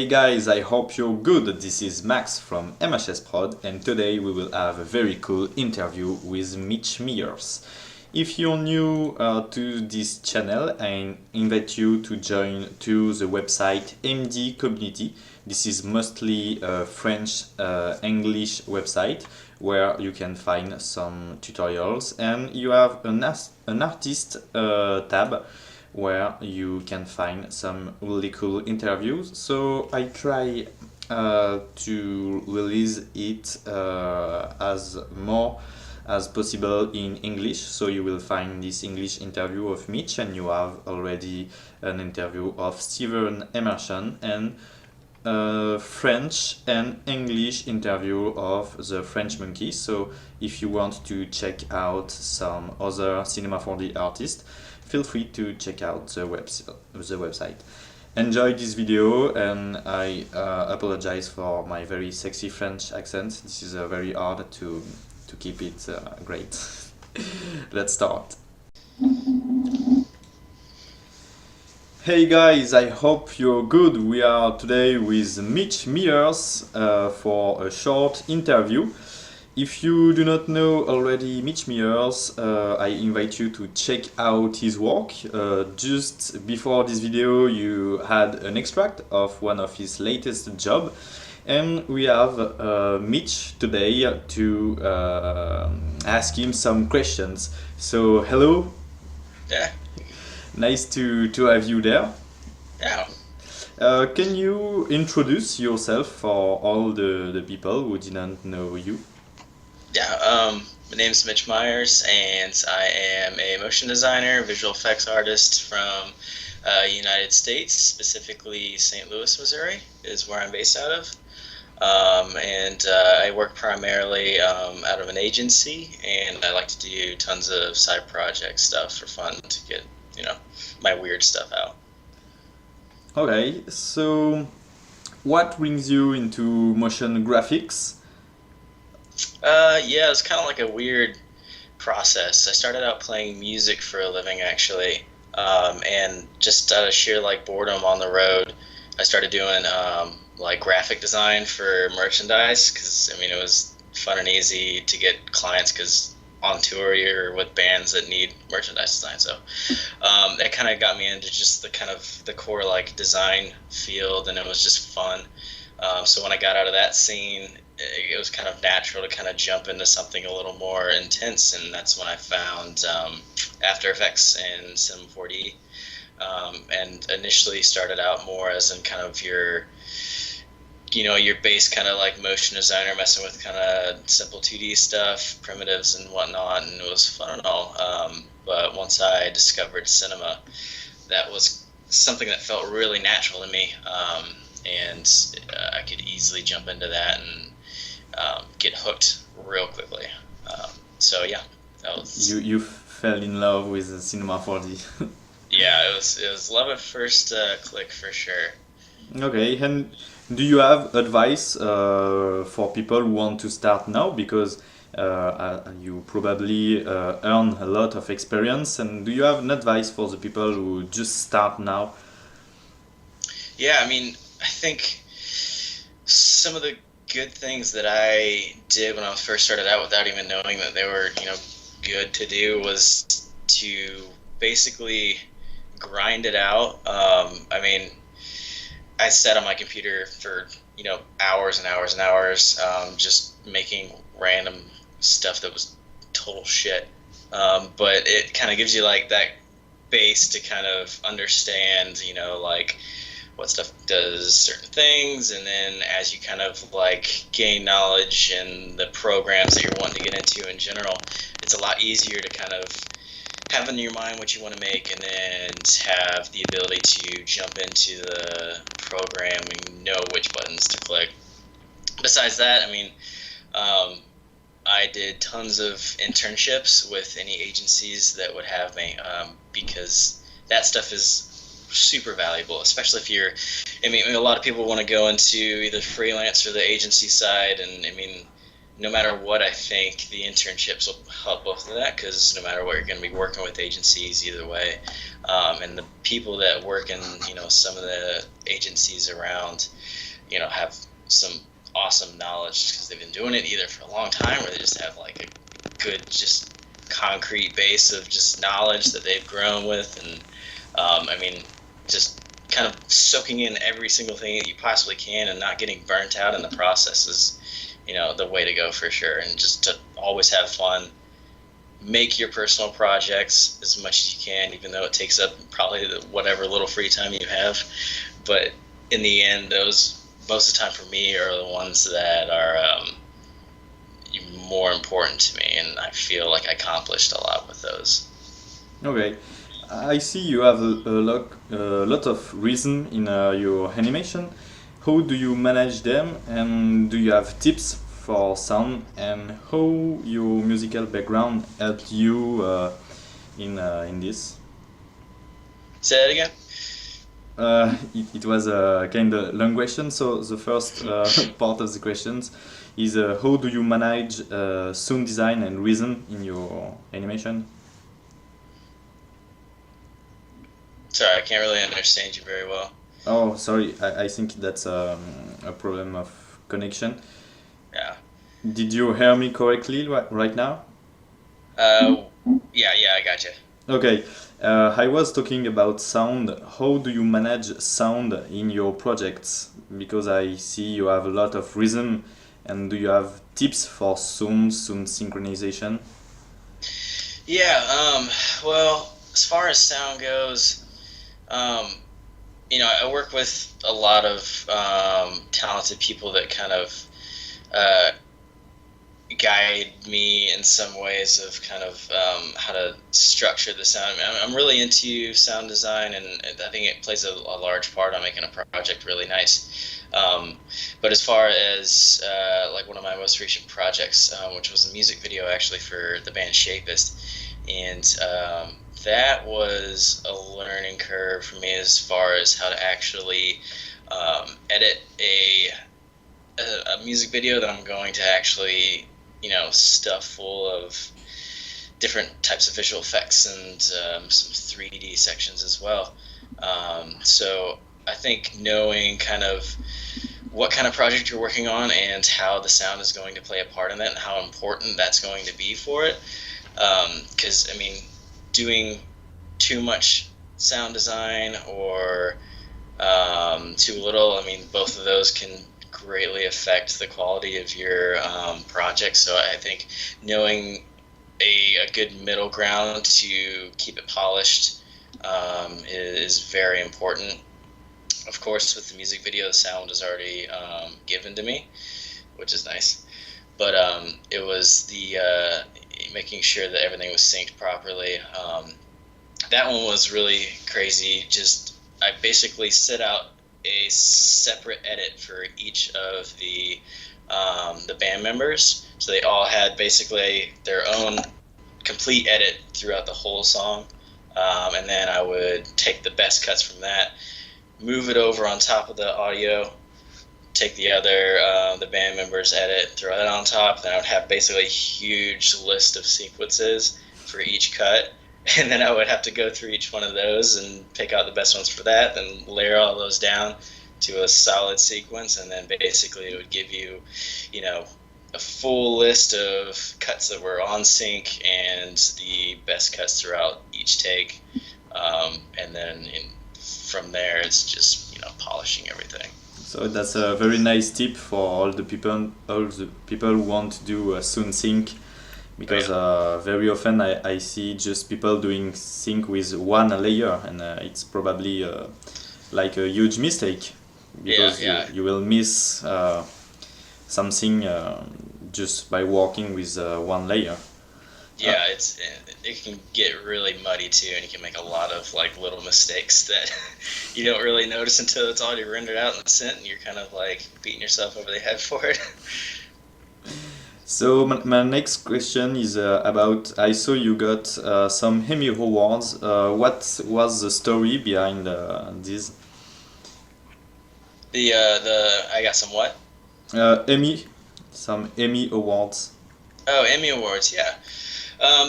Hey guys, I hope you're good. This is Max from MHS Prod, and today we will have a very cool interview with Mitch Mears. If you're new to this channel, I invite you to join to the website MD Community. This is mostly a French English website where you can find some tutorials, and you have an artist tab where you can find some really cool interviews. So I try to release it as more as possible in English. So you will find this English interview of Mitch, and you have already an interview of Steven Emerson, and French and English interview of the French Monkey. So if you want to check out some other Cinema 4D artists, feel free to check out the website. Enjoy this video, and I apologize for my very sexy French accent. This is very hard to keep it great. Let's start. Hey guys, I hope you're good. We are today with Mitch Mears for a short interview. If you do not know already Mitch Mears, I invite you to check out his work. Just before this video, you had an extract of one of his latest job, and we have Mitch today to ask him some questions. So hello. Yeah. Nice to have you there. Yeah. Can you introduce yourself for all the people who didn't know you? Yeah. My name's Mitch Myers, and I am a motion designer, visual effects artist from United States, specifically St. Louis, Missouri, is where I'm based out of. I work primarily out of an agency, and I like to do tons of side project stuff for fun to get, my weird stuff out. Okay, so what brings you into motion graphics? Yeah, it's kind of like a weird process. I started out playing music for a living, actually, and just out of sheer boredom on the road, I started doing graphic design for merchandise, because it was fun and easy to get clients, because on tour you're with bands that need merchandise design. So that kind of got me into just the core design field, and it was just fun. So when I got out of that scene, it was kind of natural to kind of jump into something a little more intense, and that's when I found After Effects and Cinema 4D, and initially started out more as in kind of your base kind of motion designer, messing with kind of simple 2D stuff, primitives and whatnot, and it was fun and all. But once I discovered cinema, that was something that felt really natural to me, and I could easily jump into that and get hooked real quickly. So yeah, that was. You fell in love with the Cinema 4D. Yeah, it was love at first click for sure. Okay, and do you have advice for people who want to start now? Because you probably earn a lot of experience, and do you have an advice for the people who just start now? Yeah, I think some of the good things that I did when I first started out, without even knowing that they were, good to do, was to basically grind it out. I sat on my computer for, hours and hours and hours, just making random stuff that was total shit. But it kind of gives you that base to kind of understand, what stuff does certain things, and then as you kind of gain knowledge in the programs that you're wanting to get into in general, it's a lot easier to kind of have in your mind what you want to make, and then have the ability to jump into the program and know which buttons to click. Besides that, I did tons of internships with any agencies that would have me, because that stuff is super valuable, especially if you're, a lot of people want to go into either freelance or the agency side, and no matter what, I think the internships will help both of that, because no matter what, you're going to be working with agencies either way. And the people that work in, some of the agencies around, have some awesome knowledge because they've been doing it either for a long time, or they just have like a good, just concrete base of just knowledge that they've grown with. And just kind of soaking in every single thing that you possibly can and not getting burnt out in the process is, the way to go for sure. And just to always have fun, make your personal projects as much as you can, even though it takes up probably whatever little free time you have. But in the end, those most of the time for me are the ones that are more important to me, and I feel like I accomplished a lot with those. Okay, I see you have a lot of rhythm in your animation. How do you manage them, and do you have tips for sound, and how your musical background helped you in this? Say that again. It was a kind of long question, so the first part of the questions is how do you manage sound design and rhythm in your animation? Sorry, I can't really understand you very well. Oh, sorry, I think that's a problem of connection. Yeah. Did you hear me correctly right now? Uh, yeah, I got you. Okay, I was talking about sound. How do you manage sound in your projects? Because I see you have a lot of rhythm, and do you have tips for sound synchronization? Yeah. Well, as far as sound goes, um, I work with a lot of talented people that kind of uh, guide me in some ways of kind of how to structure the sound. I'm really into sound design, and I think it plays a large part on making a project really nice. But as far as like one of my most recent projects, which was a music video actually for the band Shapist, and that was a learning curve for me as far as how to actually edit a music video that I'm going to actually, stuff full of different types of visual effects and some 3D sections as well. So I think knowing kind of what kind of project you're working on and how the sound is going to play a part in that and how important that's going to be for it. Because, doing too much sound design or too little, both of those can greatly affect the quality of your project. So I think knowing a good middle ground to keep it polished is very important. Of course, with the music video, the sound is already given to me, which is nice. But it was the making sure that everything was synced properly. That one was really crazy. Just I basically set out a separate edit for each of the band members, so they all had basically their own complete edit throughout the whole song, and then I would take the best cuts from that, move it over on top of the audio, take the band members edit, throw that on top, then I would have basically a huge list of sequences for each cut, and then I would have to go through each one of those and pick out the best ones for that, then layer all those down to a solid sequence, and then basically it would give you, a full list of cuts that were on sync and the best cuts throughout each take, and then from there it's just polishing everything. So that's a very nice tip for all the people who want to do sound sync, because very often I see just people doing sync with one layer, and it's probably like a huge mistake, because you will miss something just by working with one layer. Yeah, it can get really muddy too, and you can make a lot of like little mistakes that you don't really notice until it's already rendered out in the synth, and you're kind of like beating yourself over the head for it. So my next question is about, I saw you got some Emmy Awards. What was the story behind this? I got some what? Emmy some Emmy Awards. Oh, Emmy Awards, yeah.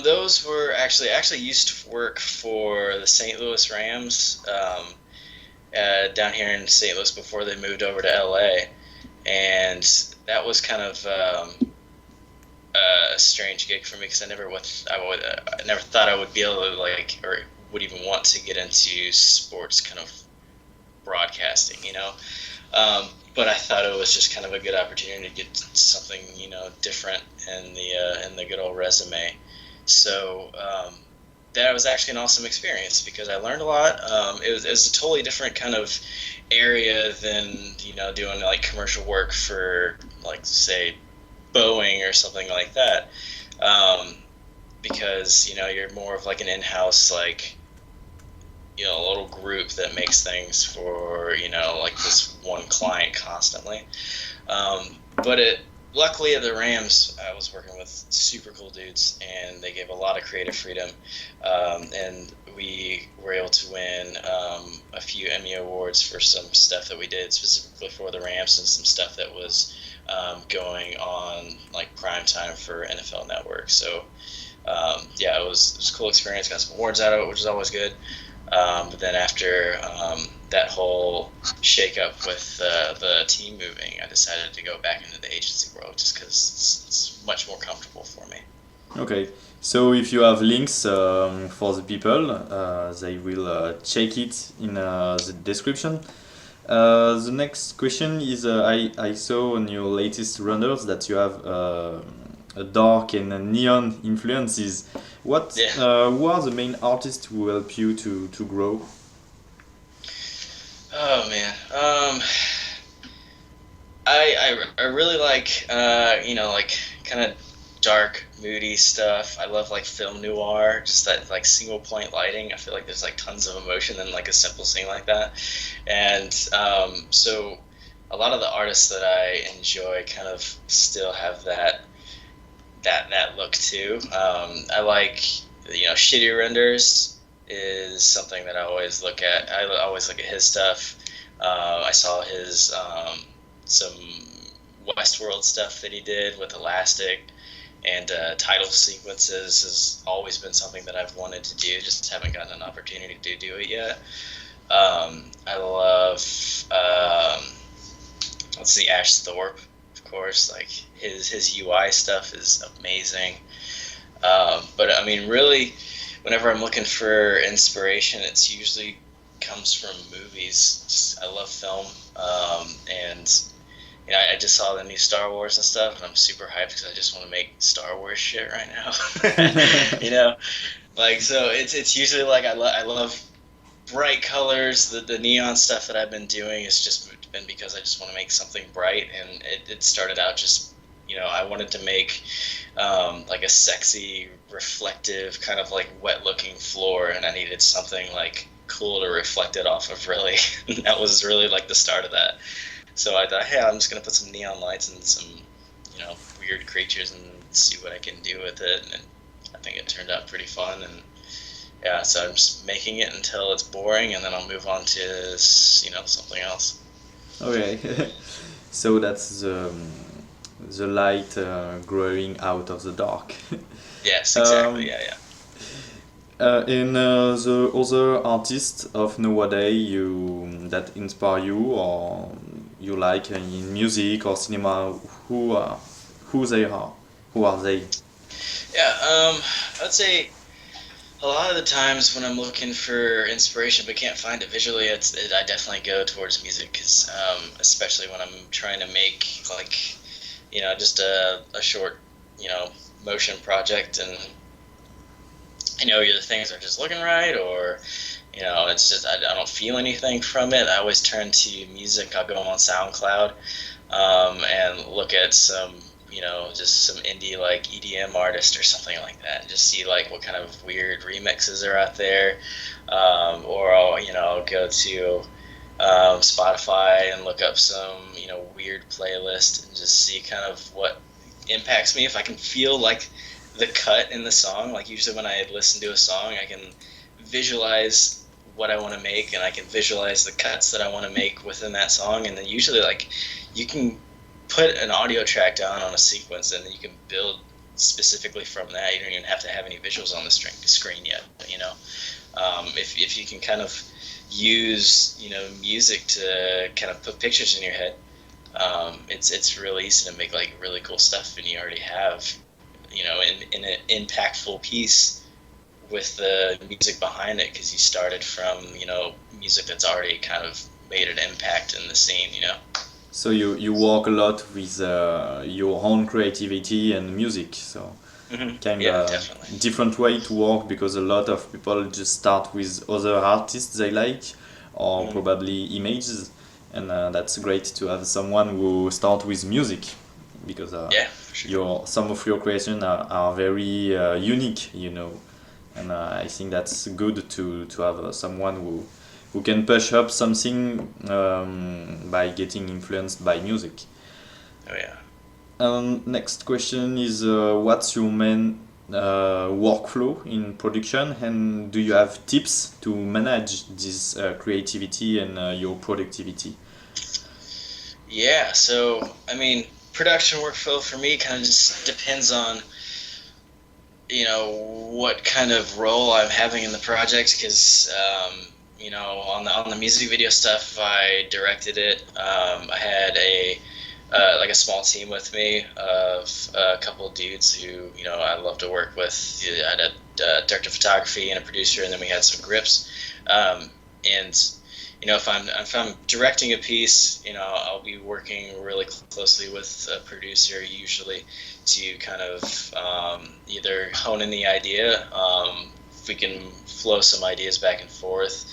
Those were I actually used to work for the St. Louis Rams down here in St. Louis before they moved over to LA, and that was kind of a strange gig for me because I never thought I would be able to like or would even want to get into sports kind of broadcasting, you know. But I thought it was just kind of a good opportunity to get something, you know, different in the good old resume. So that was actually an awesome experience because I learned a lot. It was a totally different kind of area than, you know, doing like commercial work for like say Boeing or something like that. Because, you know, you're more of like an in-house like, you know, a little group that makes things for, you know, like this one client constantly. But luckily at the Rams, I was working with super cool dudes, and they gave a lot of creative freedom, and we were able to win a few Emmy Awards for some stuff that we did specifically for the Rams and some stuff that was going on like prime time for NFL Network. So yeah, it was a cool experience. Got some awards out of it, which is always good. But then after that whole shakeup with the team moving, I decided to go back into the agency world just because it's much more comfortable for me. Okay, so if you have links for the people, they will check it in the description. The next question is I saw on your latest renders that you have a dark and a neon influences. Who are the main artists who help you to grow? Oh man, I really like you know, like kind of dark, moody stuff. I love like film noir, just that like single point lighting. I feel like there's like tons of emotion in like a simple scene like that, and so a lot of the artists that I enjoy kind of still have that look too. I like, you know, Shitty Renders is something that I always look at. I always look at his stuff. I saw his some Westworld stuff that he did with Elastic, and title sequences has always been something that I've wanted to do, just haven't gotten an opportunity to do it yet. I love let's see, Ash Thorpe, of course. Like his UI stuff is amazing. But I mean, really, whenever I'm looking for inspiration, it's usually comes from movies. Just, I love film, and you know, I just saw the new Star Wars and stuff, and I'm super hyped because I just want to make Star Wars shit right now. You know, like so it's usually like I love bright colors. The neon stuff that I've been doing has just been because I just want to make something bright, and it started out just, you know, I wanted to make like a sexy, reflective, kind of like wet-looking floor, and I needed something like cool to reflect it off of, really. And that was really like the start of that. So I thought, hey, I'm just gonna put some neon lights and some, you know, weird creatures and see what I can do with it. And I think it turned out pretty fun. And yeah, so I'm just making it until it's boring, and then I'll move on to, you know, something else. Okay, so that's the light growing out of the dark. Yes, exactly. Yeah. And the other artists of nowadays that inspire you or you like in music or cinema, who they are, who are they? Yeah, I'd say a lot of the times when I'm looking for inspiration but can't find it visually, I definitely go towards music, cause, especially when I'm trying to make like, you know, just a short, you know, motion project, and you know, either things are just looking right, or you know, it's just I don't feel anything from it. I always turn to music. I'll go on SoundCloud and look at some, you know, just some indie like EDM artist or something like that, and just see like what kind of weird remixes are out there. Or I'll go to Spotify and look up some, you know, weird playlist and just see kind of what impacts me. If I can feel like the cut in the song, like usually when I listen to a song, I can visualize what I want to make, and I can visualize the cuts that I want to make within that song, and then usually like you can put an audio track down on a sequence, and then you can build specifically from that. You don't even have to have any visuals on the screen yet. If you can kind of use music to kind of put pictures in your head, it's really easy to make like really cool stuff, and you already have in an impactful piece with the music behind it, because you started from music that's already kind of made an impact in the scene. So you work a lot with your own creativity and music, so kind Yeah, of definitely. different way to work, because a lot of people just start with other artists they like, or probably images, and that's great to have someone who start with music, because Yeah, for sure. some of your creations are very unique, and I think that's good to have someone who can push up something by getting influenced by music. Oh yeah. Next question is what's your main workflow in production, and do you have tips to manage this creativity and your productivity? Yeah, so I mean, production workflow for me kind of just depends on what kind of role I'm having in the project, because on the music video stuff, I directed it. I had like a small team with me of a couple of dudes who I love to work with. I had a director of photography and a producer, and then we had some grips. And if I'm directing a piece, I'll be working really closely with a producer usually to kind of either hone in the idea. If we can flow some ideas back and forth,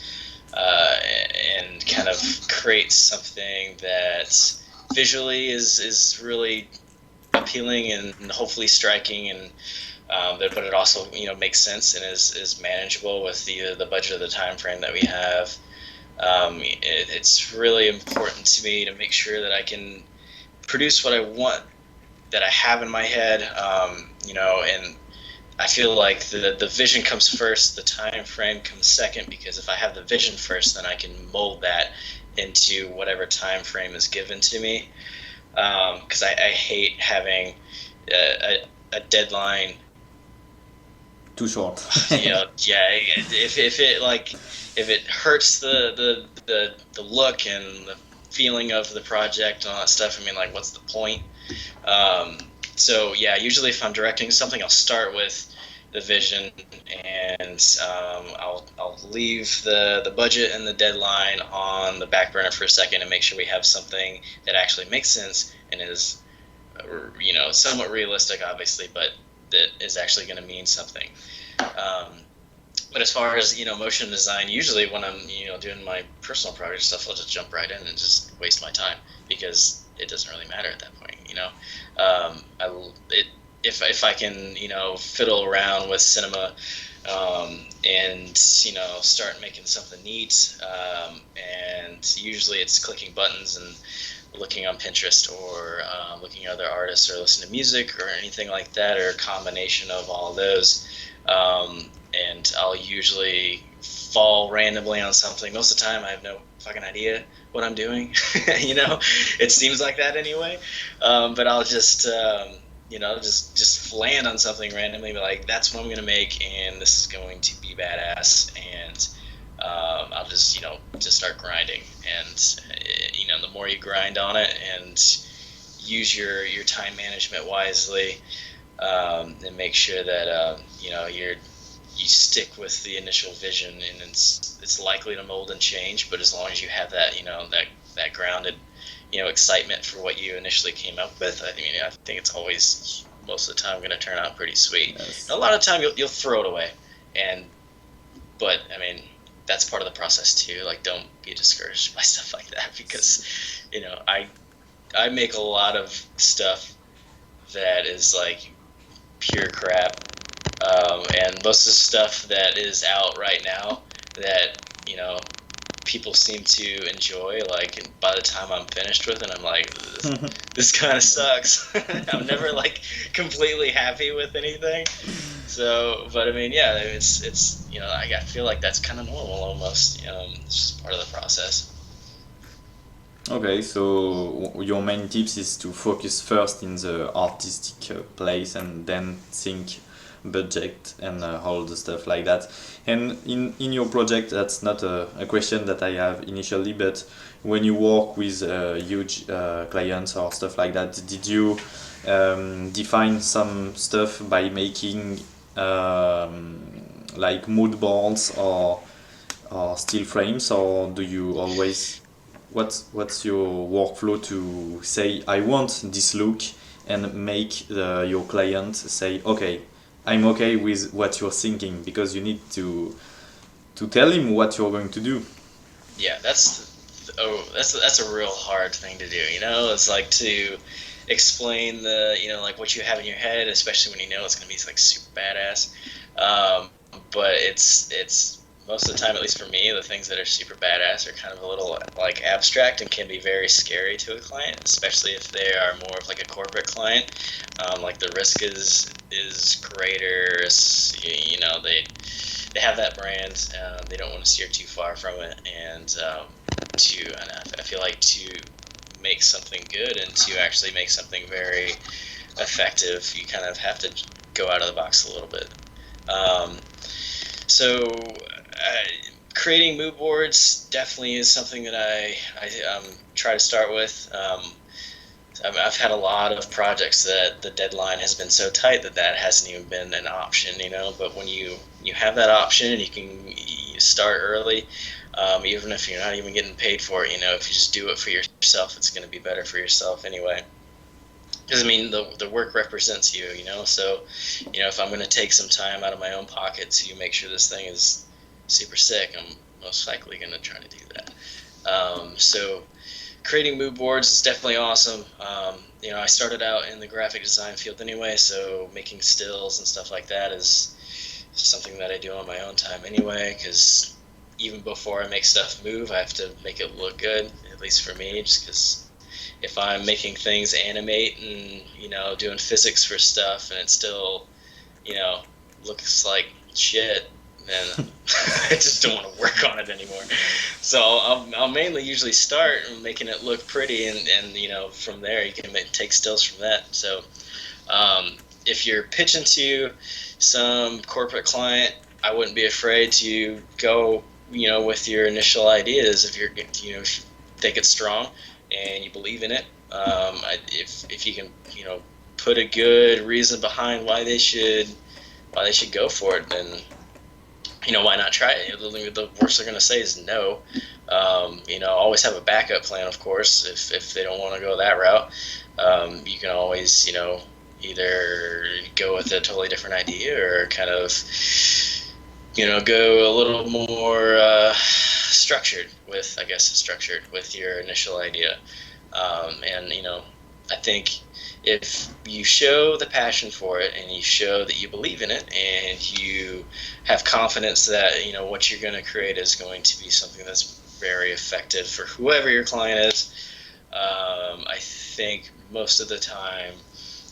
and kind of create something that visually is really appealing and hopefully striking, and but it also makes sense and is manageable with the budget of the time frame that we have. It's really important to me to make sure that I can produce what I want, that I have in my head, and I feel like the vision comes first, the time frame comes second, because if I have the vision first, then I can mold that into whatever time frame is given to me, because I hate having a deadline Too short. yeah, if it hurts the look and the feeling of the project and all that stuff, I mean, like, what's the point? So yeah, usually if I'm directing something, I'll start with the vision, and I'll leave the budget and the deadline on the back burner for a second, and make sure we have something that actually makes sense and is somewhat realistic, obviously, but that is actually going to mean something. But as far as motion design, usually when I'm doing my personal project stuff, I'll just jump right in and just waste my time, because it doesn't really matter at that point. If I can fiddle around with cinema, and start making something neat, and usually it's clicking buttons and looking on Pinterest, or looking at other artists, or listening to music, or anything like that, or a combination of all those. And I'll usually fall randomly on something. Most of the time I have no fucking idea what I'm doing. It seems like that anyway. But I'll just just land on something randomly, be like, that's what I'm gonna make, and this is going to be badass, and I'll just just start grinding. And the more you grind on it and use your time management wisely, and make sure that you stick with the initial vision, and it's likely to mold and change, but as long as you have that that grounded excitement for what you initially came up with, I think it's always, most of the time, going to turn out pretty sweet. Yes. A lot of time you'll throw it away, but I mean, that's part of the process too. Like, don't be discouraged by stuff like that, because I make a lot of stuff that is like pure crap, and most of the stuff that is out right now that people seem to enjoy, like, and by the time I'm finished with it, I'm like, this kind of sucks. I'm never like completely happy with anything. So, but I mean, yeah, it's I feel like that's kind of normal almost. It's just part of the process. Okay, so your main tips is to focus first in the artistic place and then think budget and all the stuff like that. And in your project, that's not a question that I have initially, but when you work with huge clients or stuff like that, did you define some stuff by making like mood boards or still frames, or do you always what's your workflow to say I want this look and make your client say okay, I'm okay with what you're thinking, because you need to tell him what you're going to do. Yeah, that's a real hard thing to do. It's like to explain like what you have in your head, especially when you know it's gonna be like super badass. Um, but it's most of the time, at least for me, the things that are super badass are kind of a little like abstract and can be very scary to a client, especially if they are more of like a corporate client. Like the risk is greater. They have that brand. They don't want to steer too far from it, and I feel like to make something good and to actually make something very effective, you kind of have to go out of the box a little bit. Um, so creating mood boards definitely is something that I try to start with. I've had a lot of projects that the deadline has been so tight that hasn't even been an option. But when you have that option and you start early, even if you're not even getting paid for it, if you just do it for yourself, it's going to be better for yourself anyway. Because I mean, the work represents you. So, if I'm going to take some time out of my own pocket to make sure this thing is super sick, I'm most likely going to try to do that. So creating mood boards is definitely awesome. I started out in the graphic design field anyway, so making stills and stuff like that is something that I do on my own time anyway, because even before I make stuff move, I have to make it look good, at least for me, just because if I'm making things animate and, doing physics for stuff and it still, you know, looks like shit, then I just don't want to work on it anymore. So I'll mainly usually start making it look pretty, and from there you can take stills from that. So if you're pitching to some corporate client, I wouldn't be afraid to go, with your initial ideas. If if you think it's strong and you believe in it, if you can, put a good reason behind why they should go for it, then why not try it? The worst they're going to say is no. Always have a backup plan, of course, if they don't want to go that route. You can always, either go with a totally different idea or kind of, go a little more structured with your initial idea. And, I think if you show the passion for it and you show that you believe in it and you have confidence that what you're going to create is going to be something that's very effective for whoever your client is, I think most of the time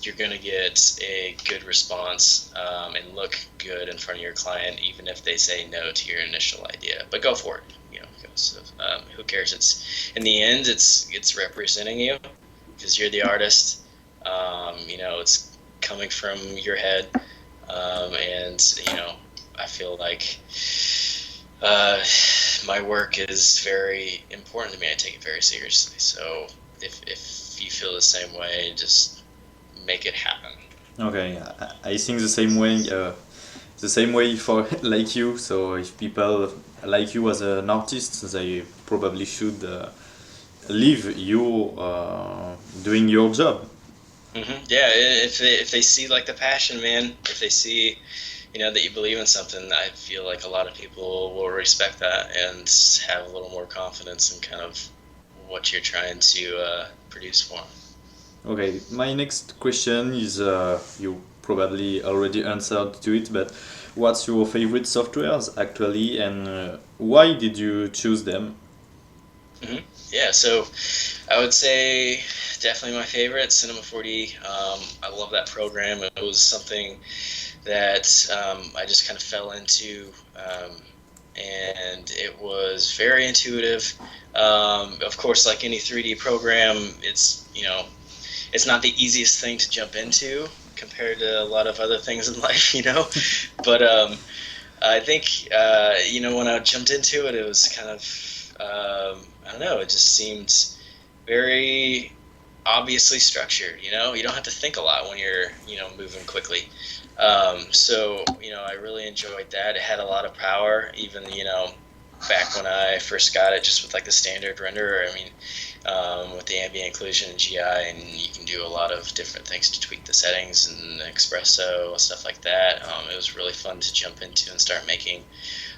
you're going to get a good response and look good in front of your client, even if they say no to your initial idea. But go for it. So, who cares? It's in the end, it's representing you because you're the artist. It's coming from your head, and I feel like my work is very important to me. I take it very seriously. So if you feel the same way, just make it happen. Okay, I think the same way for like you. So if people like you as an artist, they probably should leave you doing your job. Yeah, if they see like the passion, man, if they see that you believe in something, I feel like a lot of people will respect that and have a little more confidence in kind of what you're trying to produce for them. Okay, my next question is you probably already answered to it, but what's your favorite softwares actually, and why did you choose them? Yeah, so I would say definitely my favorite, Cinema 4D. I love that program. It was something that I just kind of fell into and it was very intuitive. Of course, like any 3D program, it's not the easiest thing to jump into compared to a lot of other things in life. But I think when I jumped into it, it was kind of I don't know. It just seemed very obviously structured. You don't have to think a lot when you're moving quickly. So I really enjoyed that. It had a lot of power, even back when I first got it, just with like the standard renderer. I mean, with the ambient occlusion and GI, and you can do a lot of different things to tweak the settings and espresso stuff like that. It was really fun to jump into and start making.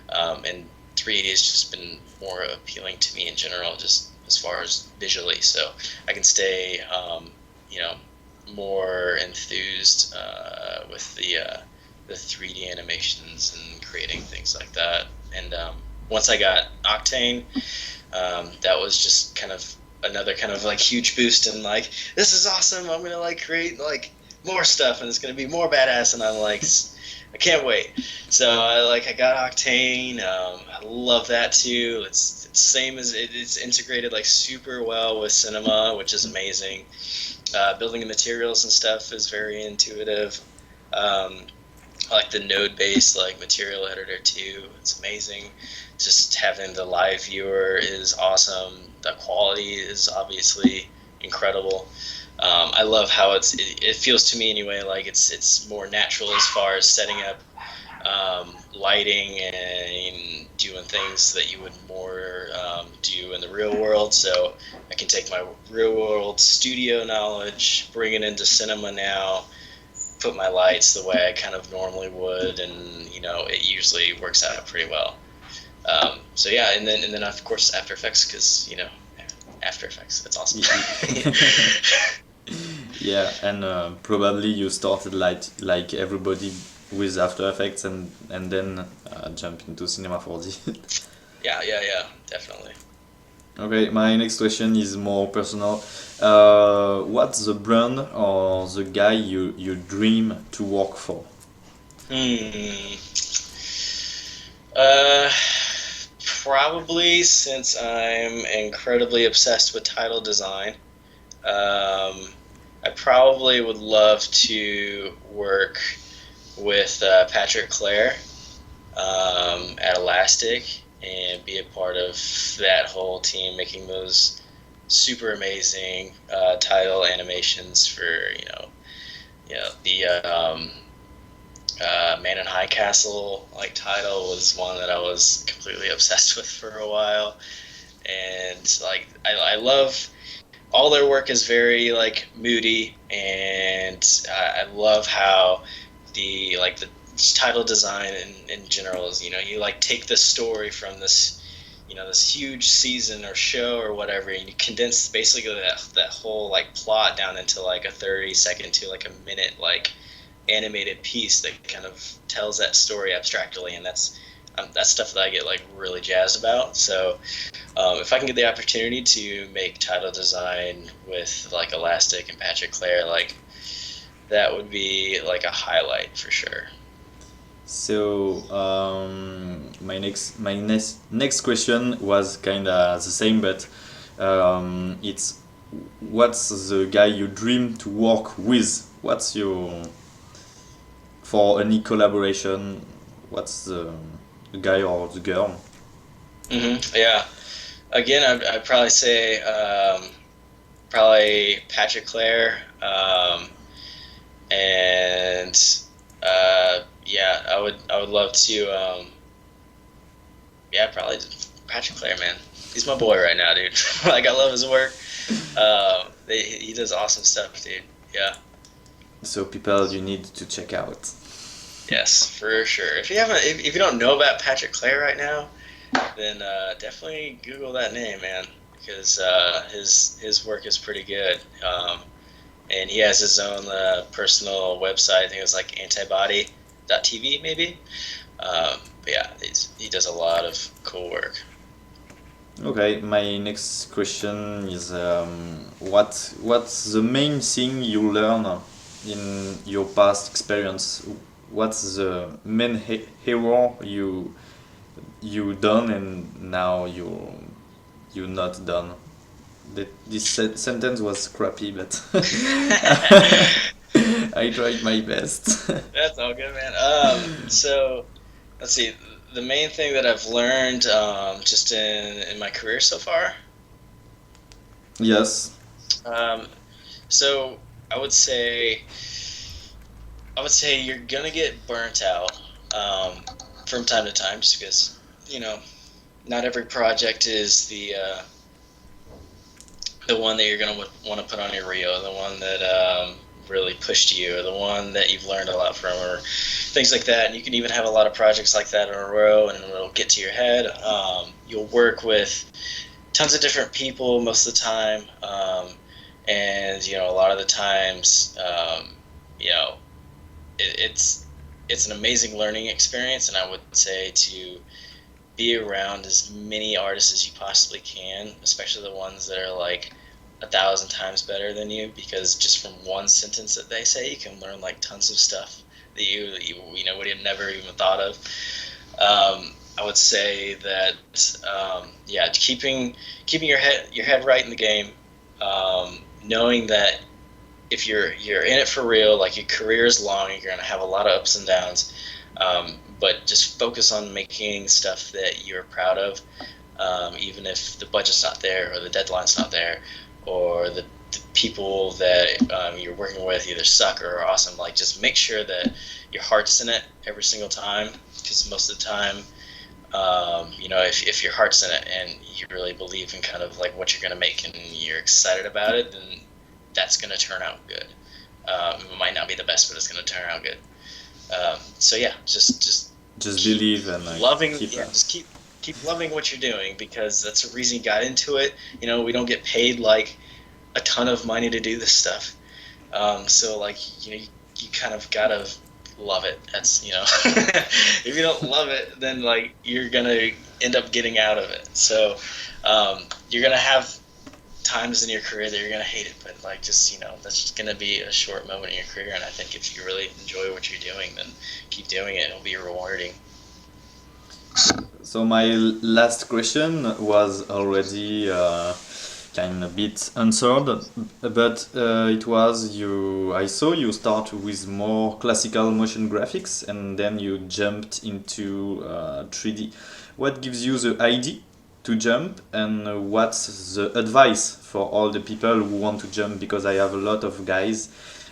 And 3D has just been more appealing to me in general, just as far as visually. So I can stay, more enthused with the 3D animations and creating things like that. And once I got Octane, that was just kind of another kind of like huge boost and like, this is awesome. I'm gonna like create like more stuff and it's gonna be more badass. And I'm like, I can't wait. So I got Octane. I love that too. It's same as it's integrated like super well with Cinema, which is amazing. Building the materials and stuff is very intuitive. I like the node-based like material editor too. It's amazing. Just having the live viewer is awesome. The quality is obviously incredible. I love how it feels to me anyway like it's more natural as far as setting up lighting and doing things that you would more do in the real world. So I can take my real world studio knowledge, bring it into cinema now, put my lights the way I kind of normally would, and it usually works out pretty well. So yeah, and then of course After Effects, because After Effects, it's awesome. Yeah, and probably you started like everybody with After Effects and then jump into Cinema 4D. Yeah, definitely. Okay, my next question is more personal. What's the brand or the guy you dream to work for? Hmm. Uh, Probably, since I'm incredibly obsessed with title design, I probably would love to work with Patrick Clare at Elastic and be a part of that whole team making those super amazing title animations for the Man in High Castle like title was one that I was completely obsessed with for a while, and like I love all their work is very like moody, and I love how the title design in general is you like take the story from this this huge season or show or whatever, and you condense basically that whole like plot down into like a 30-second to like a minute like animated piece that kind of tells that story abstractly, and that's stuff that I get like really jazzed about. So if I can get the opportunity to make title design with like Elastic and Patrick Clare, like that would be like a highlight for sure. So my next question was kind of the same, but it's what's the guy you dream to work with? What's your for any collaboration? What's the guy or the girl? Yeah. Again, I'd probably say probably Patrick Clare, and yeah, I would love to. Yeah, probably Patrick Clare, man. He's my boy right now, dude. Like I love his work. He does awesome stuff, dude. Yeah. So people you need to check out. Yes, for sure. If you don't know about Patrick Clare right now, then definitely Google that name, man, because his work is pretty good. And he has his own personal website. I think it's like antibody.tv maybe. But yeah, he does a lot of cool work. Okay, my next question is what's the main thing you learn in your past experience? What's the main hero you done and now you're not done. This sentence was crappy, but I tried my best. That's all good, man. So let's see. The main thing that I've learned just in my career so far. Yes. Um, so I would say you're gonna get burnt out from time to time, just because you know not every project is the one that you're gonna want to put on your reel, the one that really pushed you, or the one that you've learned a lot from, or things like that. And you can even have a lot of projects like that in a row, and it'll get to your head. You'll work with tons of different people most of the time, and a lot of the times, you know, it's an amazing learning experience, and I would say to be around as many artists as you possibly can, especially the ones that are like 1,000 times better than you, because just from one sentence that they say, you can learn like tons of stuff that you would have never even thought of. I would say that yeah, keeping your head right in the game, knowing that if you're in it for real, like your career is long, you're gonna have a lot of ups and downs. But just focus on making stuff that you're proud of, even if the budget's not there, or the deadline's not there, or the people that you're working with either suck or are awesome. Like, just make sure that your heart's in it every single time, because most of the time, if your heart's in it and you really believe in kind of like what you're going to make and you're excited about it, then that's going to turn out good. It might not be the best, but it's going to turn out good. So yeah, just keep believe and like loving. keep. Yeah, just keep loving what you're doing, because that's the reason you got into it. We don't get paid like a ton of money to do this stuff. So like you kind of gotta love it. That's if you don't love it, then like you're gonna end up getting out of it. So you're gonna have times in your career that you're gonna hate it, but like just that's just gonna be a short moment in your career. And I think if you really enjoy what you're doing, then keep doing it. It'll be rewarding. So my last question was already kind of bit answered, but it was you. I saw you start with more classical motion graphics, and then you jumped into 3D. What gives you the idea to jump, and what's the advice for all the people who want to jump? Because I have a lot of guys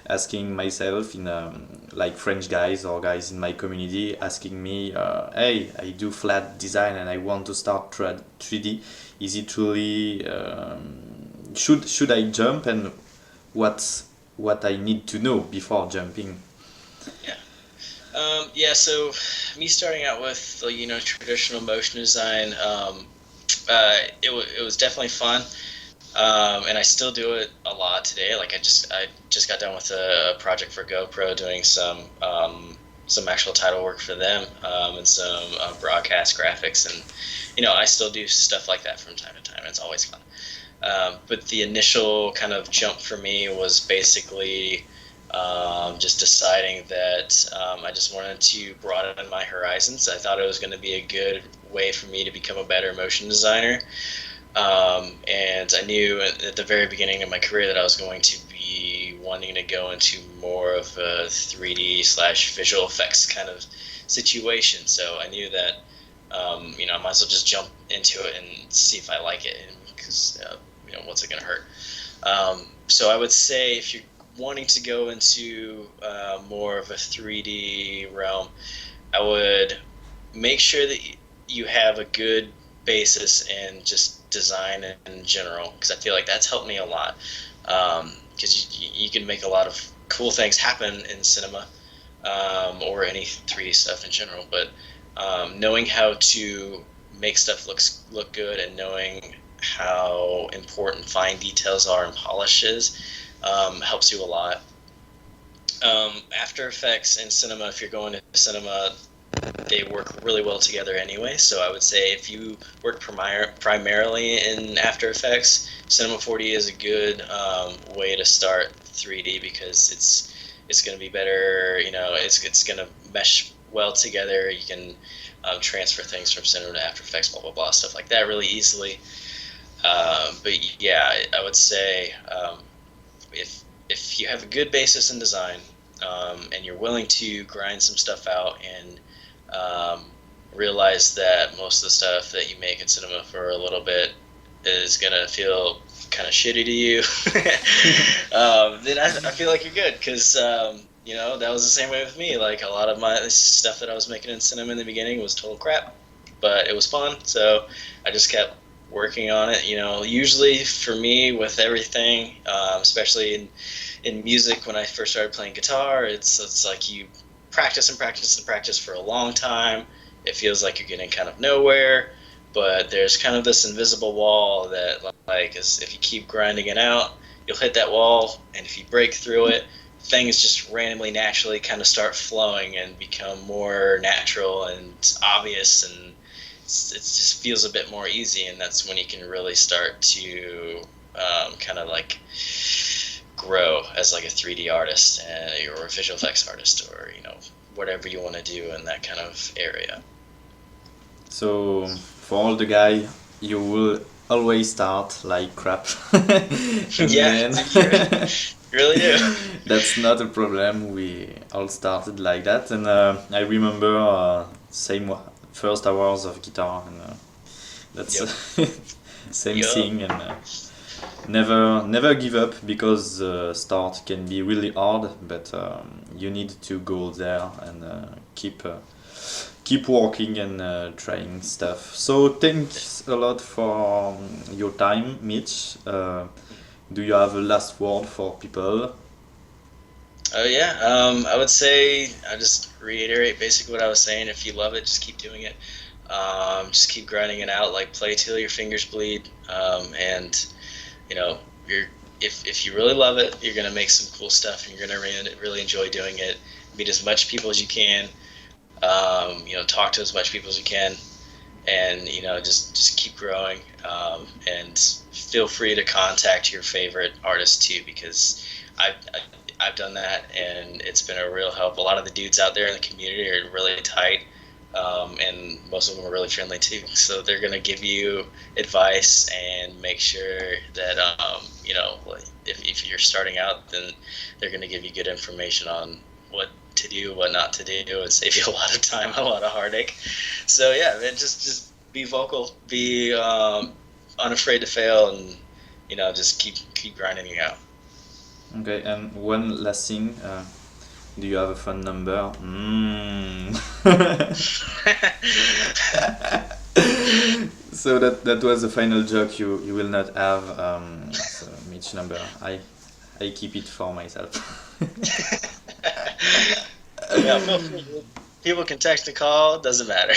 asking myself in like French guys or guys in my community asking me, hey, I do flat design and I want to start 3D. Is it truly should I jump, and what I need to know before jumping? Yeah. So me starting out with traditional motion design, it was definitely fun, and I still do it a lot today. Like I just got done with a project for GoPro, doing some actual title work for them, and some broadcast graphics, and I still do stuff like that from time to time. It's always fun. But the initial kind of jump for me was basically just deciding that I just wanted to broaden my horizons. I thought it was going to be a good way for me to become a better motion designer. And I knew at the very beginning of my career that I was going to be wanting to go into more of a 3D / visual effects kind of situation. So I knew that I might as well just jump into it and see if I like it, because what's it going to hurt? So I would say if you're wanting to go into more of a 3D realm, I would make sure that you have a good basis in just design in general, because I feel like that's helped me a lot, because you can make a lot of cool things happen in cinema, or any 3D stuff in general, but knowing how to make stuff look good, and knowing how important fine details are and polishes helps you a lot. After Effects and cinema, if you're going to cinema, they work really well together anyway. So I would say if you work primarily in After Effects, Cinema 4D is a good way to start 3D, because it's going to be better. It's going to mesh well together. You can transfer things from Cinema to After Effects, blah blah blah, stuff like that, really easily. But yeah, I would say if you have a good basis in design, and you're willing to grind some stuff out and realize that most of the stuff that you make in cinema for a little bit is gonna feel kind of shitty to you, then I feel like you're good, because that was the same way with me. Like, a lot of my stuff that I was making in cinema in the beginning was total crap, but it was fun, so I just kept working on it. Usually for me with everything, especially in music, when I first started playing guitar, it's like you practice and practice and practice for a long time. It feels like you're getting kind of nowhere, but there's kind of this invisible wall that, like, if you keep grinding it out, you'll hit that wall, and if you break through it, things just randomly, naturally kind of start flowing and become more natural and obvious, and it just feels a bit more easy, and that's when you can really start to kind of like grow as like a 3D artist, or a visual effects artist, or whatever you want to do in that kind of area. So for all the guy, you will always start like crap. And Yeah, then you really do. that's not a problem. We all started like that, and I remember first hours of guitar, and that's same Yup. thing, and never give up, because start can be really hard, but you need to go there and keep working and trying stuff. So thanks a lot for your time, Mitch. Do you have a last word for people? Oh yeah, I would say, I just reiterate basically what I was saying. If you love it, just keep doing it. Just keep grinding it out. Like, play till your fingers bleed. And you're if you really love it, you're gonna make some cool stuff, and you're gonna really enjoy doing it. Meet as much people as you can. Talk to as much people as you can, and just keep growing. And feel free to contact your favorite artists too, because I've done that, and it's been a real help. A lot of the dudes out there in the community are really tight, and most of them are really friendly too. So they're gonna give you advice and make sure that if you're starting out, then they're gonna give you good information on what to do, what not to do, and save you a lot of time, a lot of heartache. So yeah, man, just be vocal, be unafraid to fail, and just keep grinding it out. Okay, and one last thing. Do you have a phone number? So that was the final joke. You will not have so Mitch number. I keep it for myself. Yeah, feel free. People can text and call. Doesn't matter.